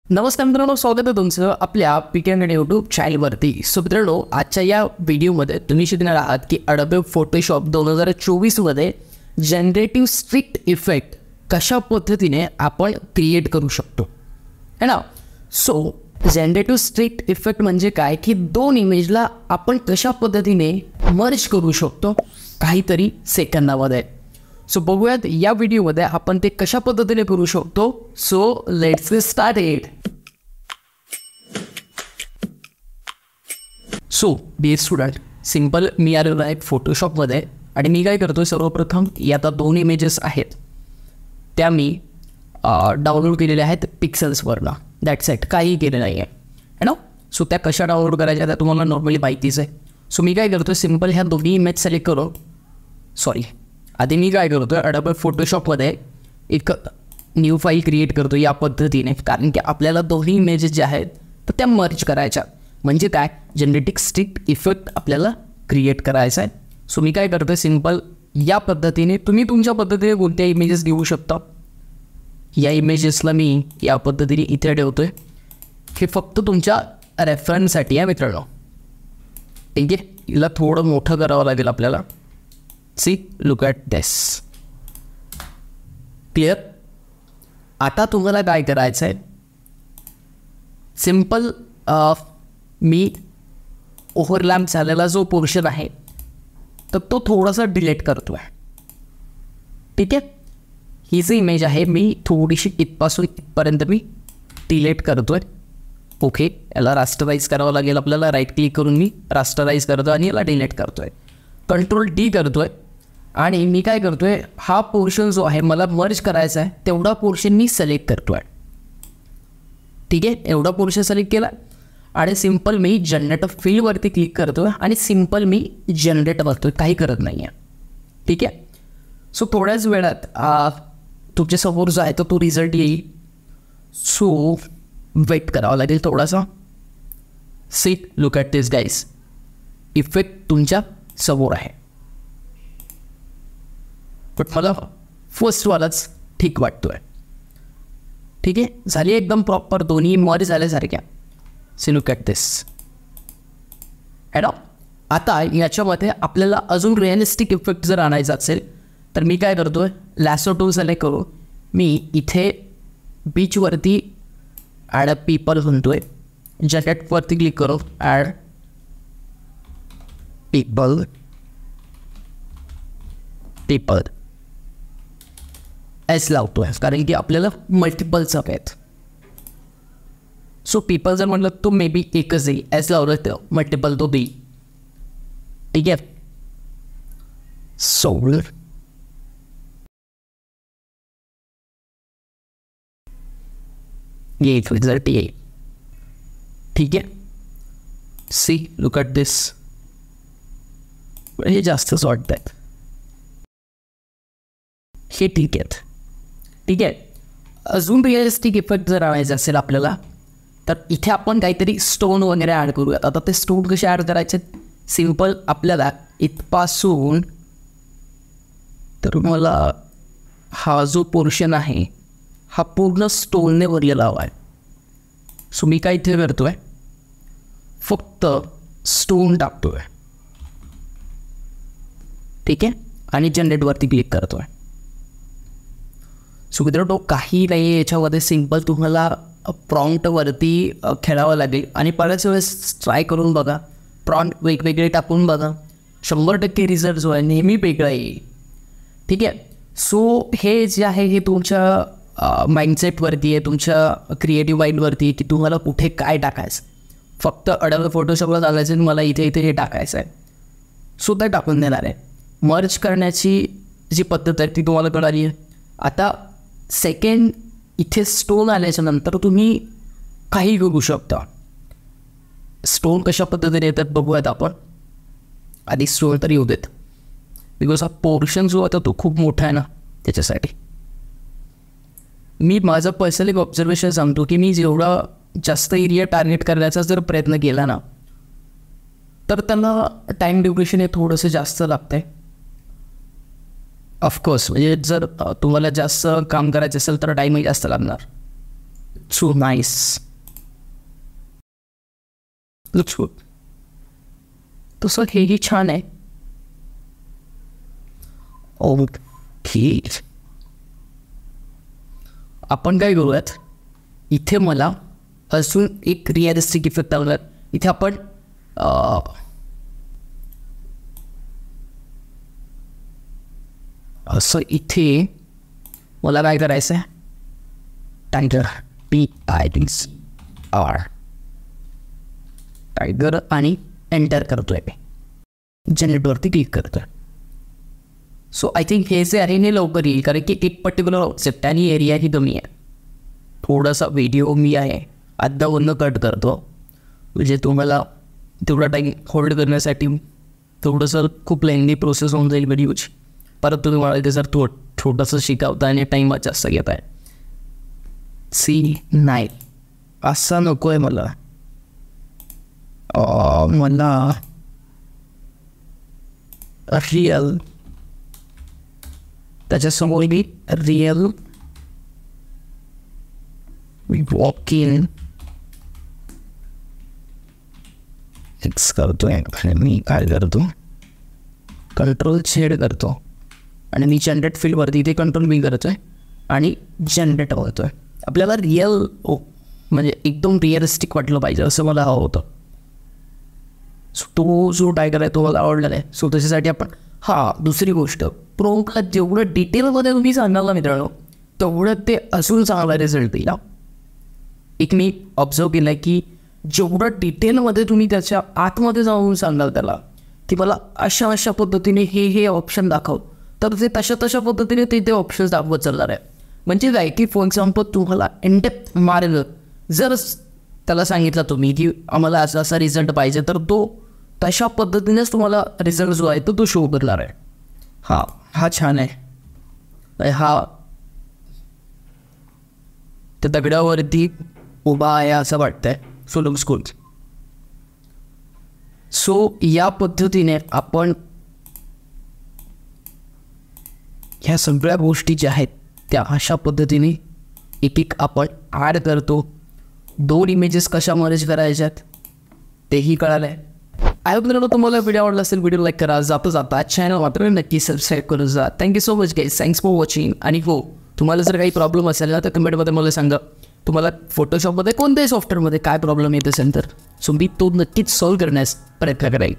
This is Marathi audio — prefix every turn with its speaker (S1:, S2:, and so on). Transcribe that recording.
S1: नमस्कार मित्रांनो, स्वागत आहे तुमचं आपल्या पीके यूट्यूब चॅनलवरती. सो मित्रांनो, आजच्या या व्हिडिओमध्ये तुम्ही शिकणार आहात की अडोबे फोटोशॉप 2024मध्ये जनरेटिव्ह स्टिच इफेक्ट कशा पद्धतीने आपण क्रिएट करू शकतो है ना. सो जनरेटिव्ह स्टिच इफेक्ट म्हणजे काय की दोन इमेजला आपण कशा पद्धतीने मर्ज करू शकतो काहीतरी सेकंदामध्ये. सो बघूयात या व्हिडिओमध्ये आपण ते कशा पद्धतीने करू शकतो. So let's get started. So dear student, simple मी आलेलो आहे फोटोशॉपमध्ये आणि मी काय करतो, सर्वप्रथम या आता दोन इमेजेस आहेत त्या मी डाउनलोड केलेल्या आहेत पिक्सेल्सवरनं. दॅट्स इट, काही केलं नाही आहे ना. सो त्या कशा डाउनलोड करायच्या त्या तुम्हाला नॉर्मली माहितीच आहे. सो मी काय करतो, सिम्पल ह्या दोन्ही इमेज सिलेक्ट करून आधी मी काय करतो अडोबे फोटोशॉपमध्ये एक न्यू फाईल क्रिएट करतो या पद्धतीने, कारण की आपल्याला दोन्ही इमेजेस ज्या आहेत तर त्या मर्ज करायच्या. म्हणजे काय, जनरेटिव्ह स्टिच इफेक्ट आपल्याला क्रिएट करायचा आहे. सो मी काय करतो, सिम्पल या पद्धतीने तुम्ही तुमच्या पद्धतीने कोणत्या इमेजेस घेऊ शकता. या इमेजेसला मी या पद्धतीने इथे ठेवतो आहे. हे फक्त तुमच्या रेफरन्ससाठी आहे मित्रांनो, ठीक आहे. हिला थोडं मोठं करावं लागेल आपल्याला. See, look at this. Clear. आता तुम्हाला काय करायचं आहे, सिम्पल मी ओव्हरलॅप झालेला जो पोर्शन आहे तर तो थोडासा डिलीट करतो आहे, ठीक आहे. ही जी इमेज आहे मी थोडीशी इथपासून इथपर्यंत मी डिलीट करतो आहे. ओके, याला रास्टराईज करावं लागेल आपल्याला. राईट क्लिक करून मी रास्टराईज करतो आणि याला डिलीट करतो आहे. कंट्रोल डी करतो आहे आणि मी काय करतो आहे, हा पोर्शन जो आहे मला मर्ज करायचा आहे तेवढा पोर्शन मी सिलेक्ट करतो आहे, ठीक आहे. एवढा पोर्शन सिलेक्ट केला आणि सिम्पल मी जनरेटर फील्डवरती क्लिक करतो आहे आणि सिम्पल मी जनरेट करतो आहे, काही करत नाही आहे, ठीक आहे. सो थोड्याच वेळात तुमच्यासमोर जो आहे तो रिझल्ट येईल. सो वेट करावं लागेल थोडासा. See, look at this guys, effect तुमच्या समोर आहे. बट मला फर्स्टवालाच ठीक वाटतो आहे, ठीक आहे. झाली एकदम प्रॉपर, दोन्ही मर्ज झाल्यासारख्या. See, look at this add off. आता याच्यामध्ये आपल्याला अजून रिअलिस्टिक इफेक्ट जर आणायचा असेल तर मी काय करतो आहे, लॅसो टूल सिलेक्ट करू. मी इथे बीचवरती ॲड अ पीपल म्हणतो आहे. जनरेटवरती क्लिक करू, ॲड पीपल एस लावतो आहे कारण की आपल्याला मल्टिपल्स हवे आहेत. सो पीपल जर म्हटलं तो मे बी एकच येईल, एस लावलं तर मल्टिपल तो देईल, ठीक आहे. सो ये रिझल्ट येईल, ठीक आहे. सी, लुक ॲट दिस. हे जास्तच वाटत आहेत, हे ठीक आहेत, ठीक आहे. अजून रिअलिस्टिक इफेक्ट जर आणायचं असेल आपल्याला तर इथे आपण काहीतरी स्टोन वगैरे ॲड करूयात. आता ते स्टोन कसे ॲड करायचे, सिम्पल आपल्याला इथपासून तर मला हा जो पोर्शन आहे हा पूर्ण स्टोनने भरलेला हवा आहे. सो मी काय इथे करतो आहे, फक्त स्टोन टाकतो आहे, ठीक आहे. आणि जनरेटवरती क्लिक करतो आहे. सो मित्रांनो, काही नाही याच्यामध्ये, सिम्पल तुम्हाला प्रॉम्प्टवरती खेळावं लागेल आणि बऱ्याच वेळेस ट्राय करून बघा. प्रॉम्प्ट वेगवेगळे टाकून बघा, 100% रिझल्ट जो आहे नेहमी वेगळा येईल, ठीक आहे. सो हे जे आहे हे तुमच्या माइंडसेटवरती आहे, तुमच्या क्रिएटिव्ह माइंडवरती आहे की तुम्हाला कुठे काय टाकायचं. फक्त अडोबे फोटोशॉपला टाकायचं आणि मला इथे इथे हे टाकायचं आहे. सो ते टाकून देणार आहे. मर्ज करण्याची जी पद्धत आहे ती तुम्हाला कळाली आहे. आता सेकंड, इथे स्टोन आल्याच्या नंतर तुम्ही काही करू शकता. स्टोन कशा पद्धतीने येतात बघूयात आपण. आधी स्टोन तर येऊ देत, बिकॉज हा पोर्शन जो होता तो खूप मोठा आहे ना, त्याच्यासाठी मी माझं पर्सनल एक ऑब्झर्वेशन सांगतो की मी जेवढा जास्त एरिया टार्गेट करण्याचा जर प्रयत्न केला ना तर त्यांना टाईम ड्युरेशन हे थोडंसं जास्त लागतं आहे. ऑफकोर्स म्हणजे जर तुम्हाला जास्त काम करायचं असेल तर टाईमही जास्त लागणार. So nice. Looks good. तसं हेही छान आहे. ओके, आपण काय करूयात, इथे मला अजून एक रिअलिस्टिक इफेक्ट लावूयात. इथे आपण असं इथे मला काय करायचं आहे, टायगर TIGR टायगर आणि एंटर करतोय मी, जनरेटवरती क्लिक करतोय. सो आय थिंक हे जे आहे हे लवकर येईल, कारण की एक पर्टिक्युलर ऑब्जेक्ट आणि एरिया ही कमी आहे. थोडासा व्हिडिओ मी आहे आत्तावरनं कट करतो, म्हणजे तुम्हाला तेवढा टाईम होल्ड करण्यासाठी थोडंसं खूप लेंदी प्रोसेस होऊन जाईल व्हिडिओची. परत तुम्ही मला ते जर छोटंसं शिकवता आणि टाईम जास्त घेत आहे. नाही असा नको आहे मला. मला रिअल, त्याच्यासमोर मी रिअल वॉक इन एक्स करतोय. आणि मी काय करतो, कंट्रोल Z करतो आणि मी जनरेट फील्डवरती इथे कंट्रोल B करतोय आणि जनरेट होतोय. आपल्याला रिअल म्हणजे एकदम रिअलिस्टिक वाटलं पाहिजे असं मला हवं होतं. सो तो जो टायगर आहे तो मला आवडलेला आहे. सो त्याच्यासाठी आपण दुसरी गोष्ट, प्रोम्प्टला जेवढं डिटेलमध्ये तुम्ही सांगाल ना मित्रांनो, तेवढं ते अजून चांगला रिझल्ट येईल. एक मी ऑब्झर्व केलं आहे की जेवढं डिटेलमध्ये तुम्ही त्याच्या आतमध्ये जाऊन सांगाल त्याला की मला अशा पद्धतीने हे ऑप्शन दाखव, तर ते तशा पद्धतीने ते ऑप्शन्स दाखवत चालणार आहे. म्हणजे काय की फॉर एक्झाम्पल तुम्हाला इनडेप्थ मार्ग जर त्याला सांगितलं तुम्ही की आम्हाला असा रिझल्ट पाहिजे, तर तो तशा पद्धतीनेच तुम्हाला रिझल्ट जो आहे तो शो करणार आहे. हा छान आहे. त्या दगडावरती उभा आहे असं वाटतंय. So looks good. सो या पद्धतीने आपण ह्या सगळ्या गोष्टी ज्या आहेत त्या अशा पद्धतीने एक आपण ॲड करतो. 2 इमेजेस कशा मर्ज करायच्यात तेही कळालं आहे. आय होप मित्रांनो तुम्हाला व्हिडिओ आवडला असेल. व्हिडिओ लाईक करा, जाता चॅनल मात्र नक्की सबस्क्राईब करून जा. Thank you so much guys, thanks for watching. आणि तुम्हाला जर काही प्रॉब्लेम असेल ना तर कमेंटमध्ये मला सांगा. तुम्हाला फोटोशॉपमध्ये कोणत्याही सॉफ्टवेअरमध्ये काय प्रॉब्लेम येत असेल तर मी तो नक्कीच सॉल्व्ह करण्यास प्रयत्न करेल.